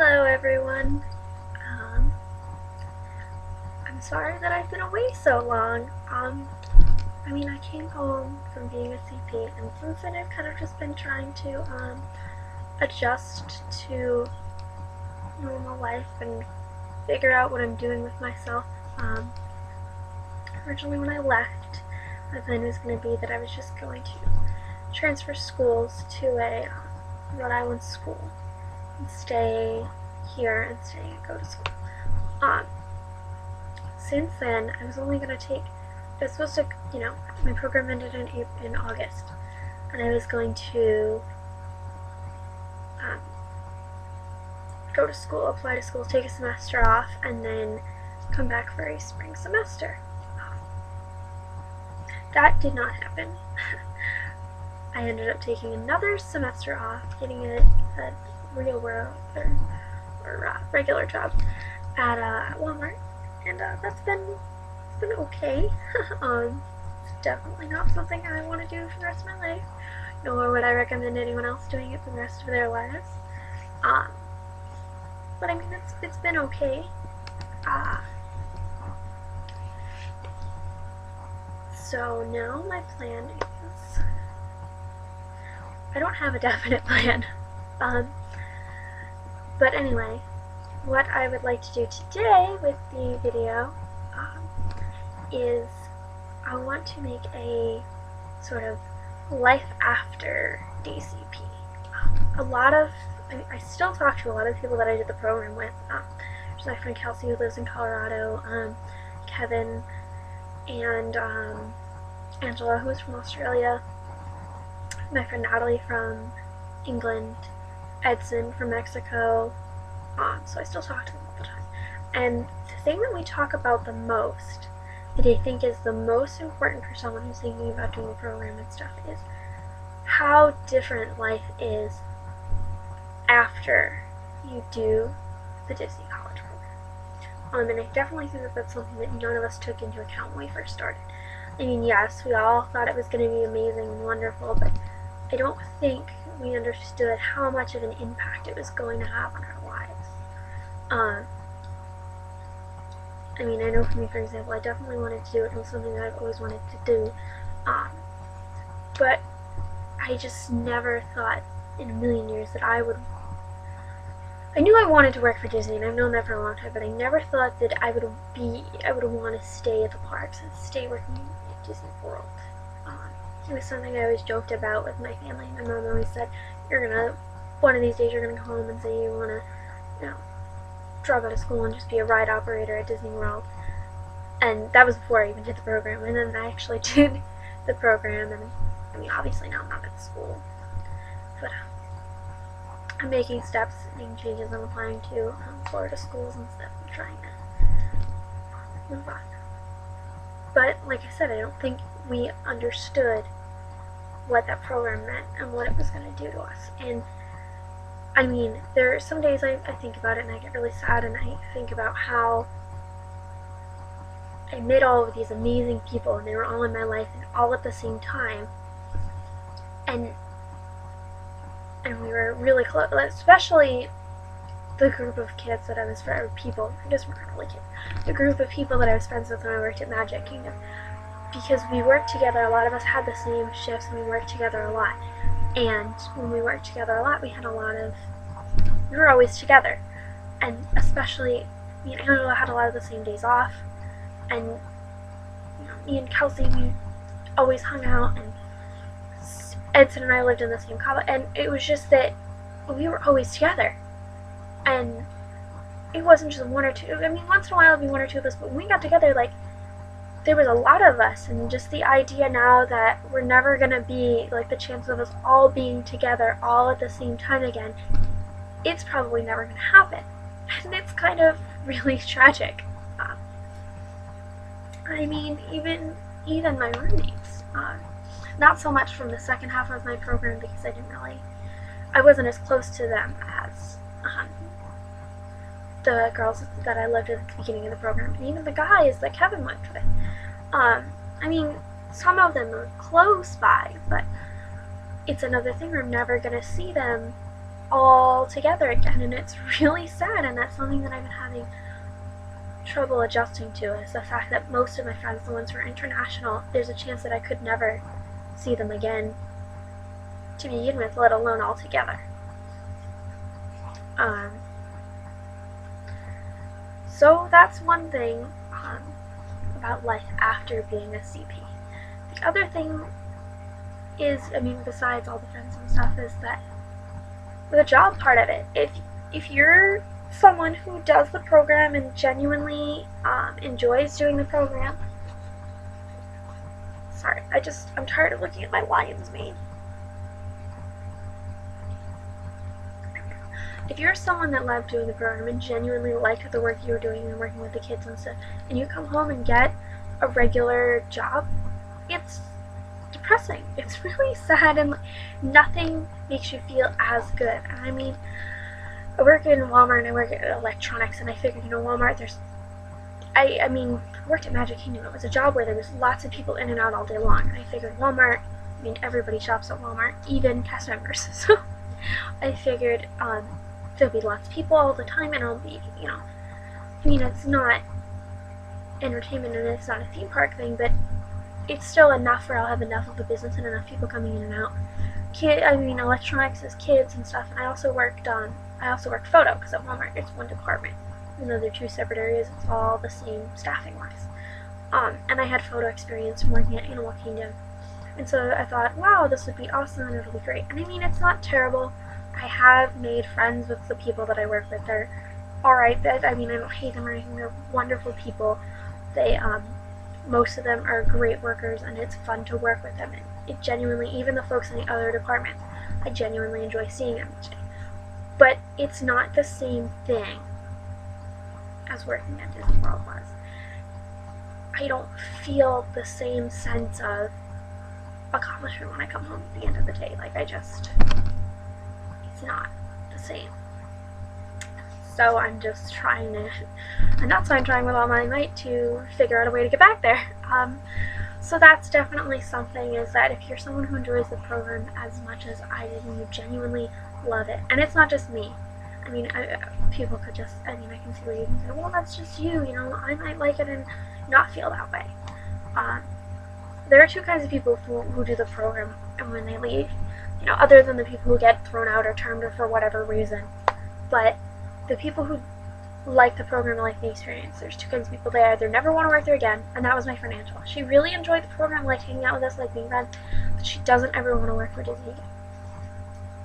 Hello everyone. I'm sorry that I've been away so long. I came home from being a CP, and since then I've kind of just been trying to adjust to normal life and figure out what I'm doing with myself. Originally when I left, my plan was going to be that I was just going to transfer schools to a Rhode Island school and stay here and go to school. Since then, I was only going to take, I was supposed to, my program ended in August, and I was going to go to school, apply to school, take a semester off, and then come back for a spring semester. That did not happen. I ended up taking another semester off, getting a real world or regular job at Walmart, and that's been okay. It's definitely not something I want to do for the rest of my life, nor would I recommend anyone else doing it for the rest of their lives. But I mean, it's been okay. So now my plan is, I don't have a definite plan. But anyway, what I would like to do today with the video is I want to make a sort of life after DCP. I still talk to a lot of people that I did the program with. There's my friend Kelsey, who lives in Colorado, Kevin, and Angela, who is from Australia, my friend Natalie from England, Edson from Mexico. So I still talk to them all the time. And the thing that we talk about the most, that I think is the most important for someone who's thinking about doing the program and stuff, is how different life is after you do the Disney College program. And I definitely think that that's something that none of us took into account when we first started. I mean, yes, we all thought it was going to be amazing and wonderful, but I don't think we understood how much of an impact it was going to have on our lives. I mean, I know for me, for example, I definitely wanted to do it. It was something that I've always wanted to do. But I just never thought in a million years that I knew I wanted to work for Disney, and I've known that for a long time, but I never thought that I would want to stay at the parks and stay working at Disney World. It was something I always joked about with my family. My mom always said, one of these days you're gonna go home and say you wanna, drop out of school and just be a ride operator at Disney World. And that was before I even did the program. And then I actually did the program, and I mean, obviously now I'm not at school, but I'm making steps, making changes. I'm applying to Florida schools and stuff, and trying to move on. But like I said, I don't think we understood what that program meant and what it was going to do to us. And I mean, there are some days I think about it and I get really sad, and I think about how I met all of these amazing people, and they were all in my life and all at the same time, and we were really close, especially the group of kids that I was friends with, people, I guess we're not really kids, the group of people that I was friends with when I worked at Magic Kingdom, because we worked together. A lot of us had the same shifts, and we worked together a lot. And when we worked together a lot, we were always together. And especially, Angela had a lot of the same days off, and me and Kelsey, we always hung out, and Edson and I lived in the same combo, and it was just that we were always together. And it wasn't just one or two. I mean, once in a while it'd be one or two of us, but when we got together, there was a lot of us, and just the idea now that we're never gonna be, the chance of us all being together all at the same time again, it's probably never gonna happen. And it's kind of really tragic. I mean, even my roommates, not so much from the second half of my program, because I wasn't as close to them as the girls that I lived with at the beginning of the program, and even the guys that Kevin went with. I mean, some of them are close by, but it's another thing. We're never going to see them all together again, and it's really sad, and that's something that I've been having trouble adjusting to, is the fact that most of my friends, the ones who are international, there's a chance that I could never see them again to begin with, let alone all together. So that's one thing about life after being a CP. The other thing is, I mean, besides all the friends and stuff, is that the job part of it. If you're someone who does the program and genuinely enjoys doing the program, sorry, I'm tired of looking at my lion's mane. If you're someone that loved doing the program and genuinely liked the work you were doing and working with the kids and stuff, and you come home and get a regular job, it's depressing. It's really sad, and nothing makes you feel as good. And I mean, I work in Walmart and I work at electronics, and I figured, Walmart, I worked at Magic Kingdom. It was a job where there was lots of people in and out all day long, and I figured Walmart, everybody shops at Walmart, even cast members. So I figured there'll be lots of people all the time, and I'll be, it's not entertainment and it's not a theme park thing, but it's still enough where I'll have enough of a business and enough people coming in and out. Electronics is kids and stuff, and I also worked photo, because at Walmart it's one department. Even though they're two separate areas, it's all the same staffing-wise. And I had photo experience from working at Animal Kingdom. And so I thought, wow, this would be awesome and it'll be great. And it's not terrible. I have made friends with the people that I work with. They're alright. I don't hate them or anything. They're wonderful people. They, most of them are great workers, and it's fun to work with them. And it genuinely, even the folks in the other departments, I genuinely enjoy seeing them each day. But it's not the same thing as working at Disney World was. I don't feel the same sense of accomplishment when I come home at the end of the day. It's not the same. So I'm just trying with all my might to figure out a way to get back there. So that's definitely something, is that if you're someone who enjoys the program as much as I did and you genuinely love it, and it's not just me. People could just, I can see where you can say, well, that's just you, I might like it and not feel that way. There are two kinds of people who do the program, and when they leave, other than the people who get thrown out or termed or for whatever reason. But the people who like the program and like the experience, there's two kinds of people. They either never want to work there again, and that was my friend Angela. She really enjoyed the program, liked hanging out with us, like being friends, but she doesn't ever want to work for Disney again.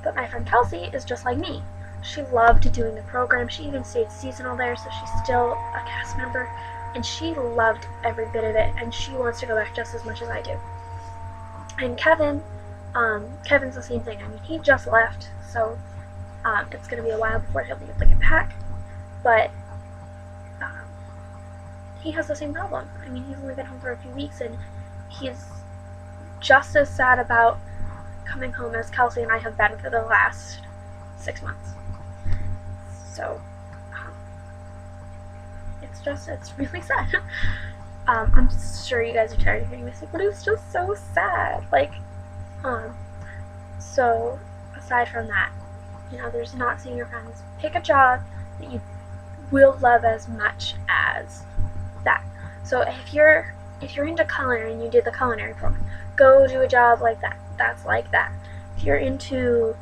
But my friend Kelsey is just like me. She loved doing the program. She even stayed seasonal there, so she's still a cast member, and she loved every bit of it, and she wants to go back just as much as I do. And Kevin's the same thing. He just left, so it's going to be a while before he'll be able to get back, but he has the same problem. He's only been home for a few weeks, and he's just as sad about coming home as Kelsey and I have been for the last 6 months. So it's really sad. I'm sure you guys are tired of hearing this, but it's just so sad. So aside from that, there's not seeing your friends. Pick a job that you will love as much as that. So if you're into culinary and you did the culinary program, go do a job like that. That's like that. If you're into,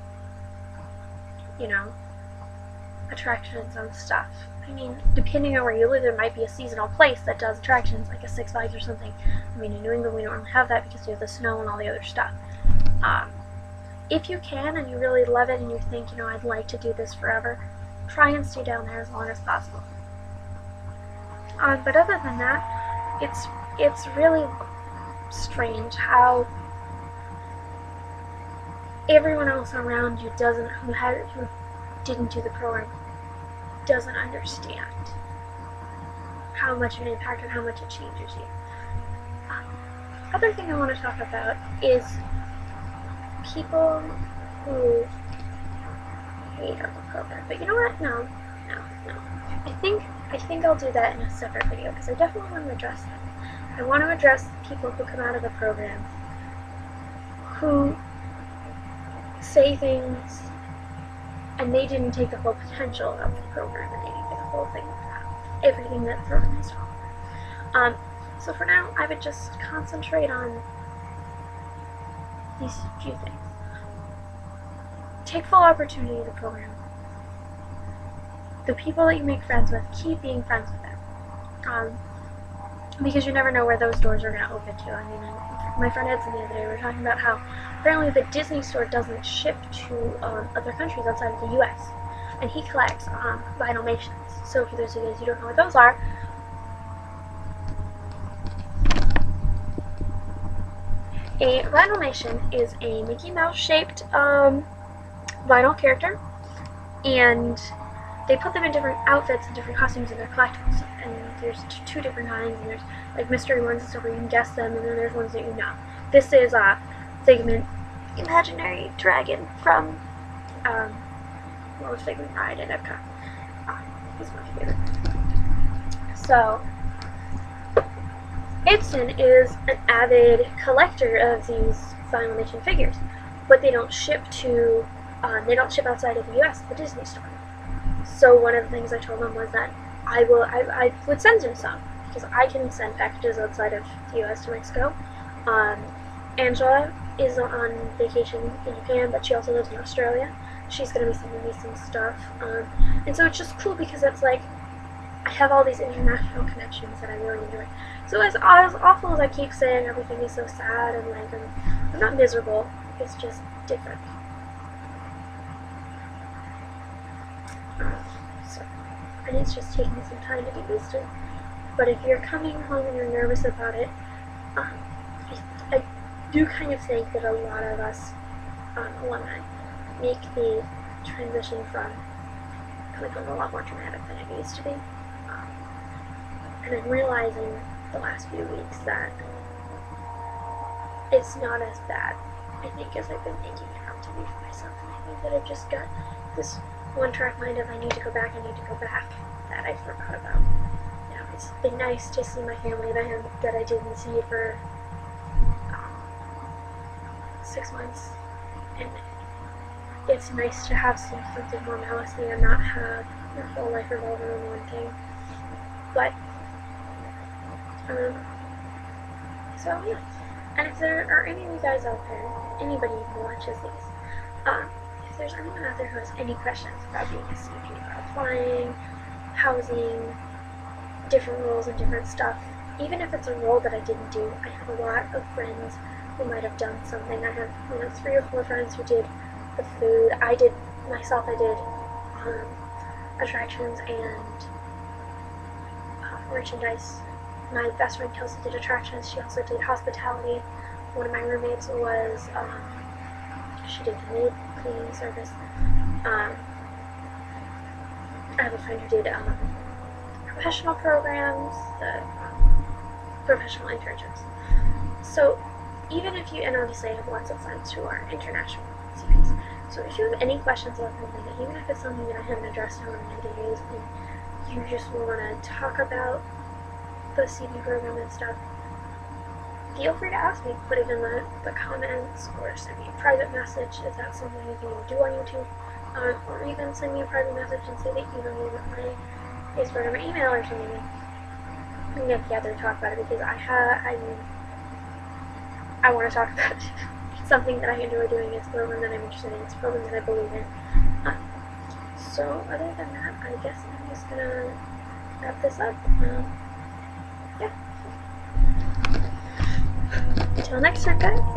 attractions and stuff, depending on where you live, there might be a seasonal place that does attractions, like a Six Flags or something. In New England we don't really have that because we have the snow and all the other stuff. If you can and you really love it and you think, I'd like to do this forever, try and stay down there as long as possible. But other than that, it's really strange how everyone else around you who didn't do the program doesn't understand how much of an impact and how much it changes you. Other thing I want to talk about is people who hate on the program. But you know what? No. I think I'll do that in a separate video, because I definitely want to address that. I want to address people who come out of the program who say things and they didn't take the full potential of the program, and they didn't get the whole thing, everything that the program has to offer. So for now, I would just concentrate on these few things. Take full opportunity of the program. The people that you make friends with, keep being friends with them. Because you never know where those doors are going to open to. I mean, my friend Edson the other day, we were talking about how apparently the Disney store doesn't ship to other countries outside of the US. And he collects Vinylmations. So for those of you guys who don't know what those are, a Vinylmation is a Mickey Mouse shaped vinyl character, and they put them in different outfits and different costumes in their collectibles. And there's two different kinds, and there's like mystery ones and stuff where you can guess them, and then there's ones that you know. This is Figment, imaginary dragon from Figment Ride at Epcot. He's my favorite. So Ibsen is an avid collector of these Vinylmation figures, but they don't ship to outside of the US, the Disney store. So one of the things I told him was that I would send him some, because I can send packages outside of the US to Mexico. Angela is on vacation in Japan, but she also lives in Australia. She's going to be sending me some stuff. And so it's just cool because it's like, I have all these international connections that I really enjoy. So as awful as I keep saying everything is so sad, and like, I'm not miserable, it's just different. And it's just taking some time to get used to. But if you're coming home and you're nervous about it, I do kind of think that a lot of us alumni make the transition from coming home a lot more dramatic than it used to be. And I'm realizing the last few weeks that it's not as bad, I think, as I've been making it out to be for myself. And I think that I've just got this one-track mind of I need to go back, that I forgot about. You know, it's been nice to see my family that I didn't see for 6 months, and it's nice to have some sense of normalcy and not have your whole life revolve around one thing. But so yeah. And if there are any of you guys out there, anybody who watches these, if there's anyone out there who has any questions about being a CP, about applying, housing, different roles and different stuff, even if it's a role that I didn't do, I have a lot of friends who might have done something. I have 3 or 4 friends who did the food. I did attractions and merchandise. My best friend Kelsey did attractions. She also did hospitality. One of my roommates was, she did the maid cleaning service. I have a friend who did professional programs, professional internships. So even if you, and obviously I have lots of friends who are international CPs, so if you have any questions about something, even if it's something that I haven't addressed in my days, and you just want to talk about the CP program and stuff, feel free to ask me. Put it in the comments, or send me a private message if that's something you can do on YouTube, or even send me a private message and say that you know me with my Facebook or my email or something. We can get together and talk about it, because I want to talk about it. It's something that I enjoy doing. It's a program that I'm interested in. It's a program that I believe in. So other than that, I guess I'm just gonna wrap this up. Yeah. Until next time, guys.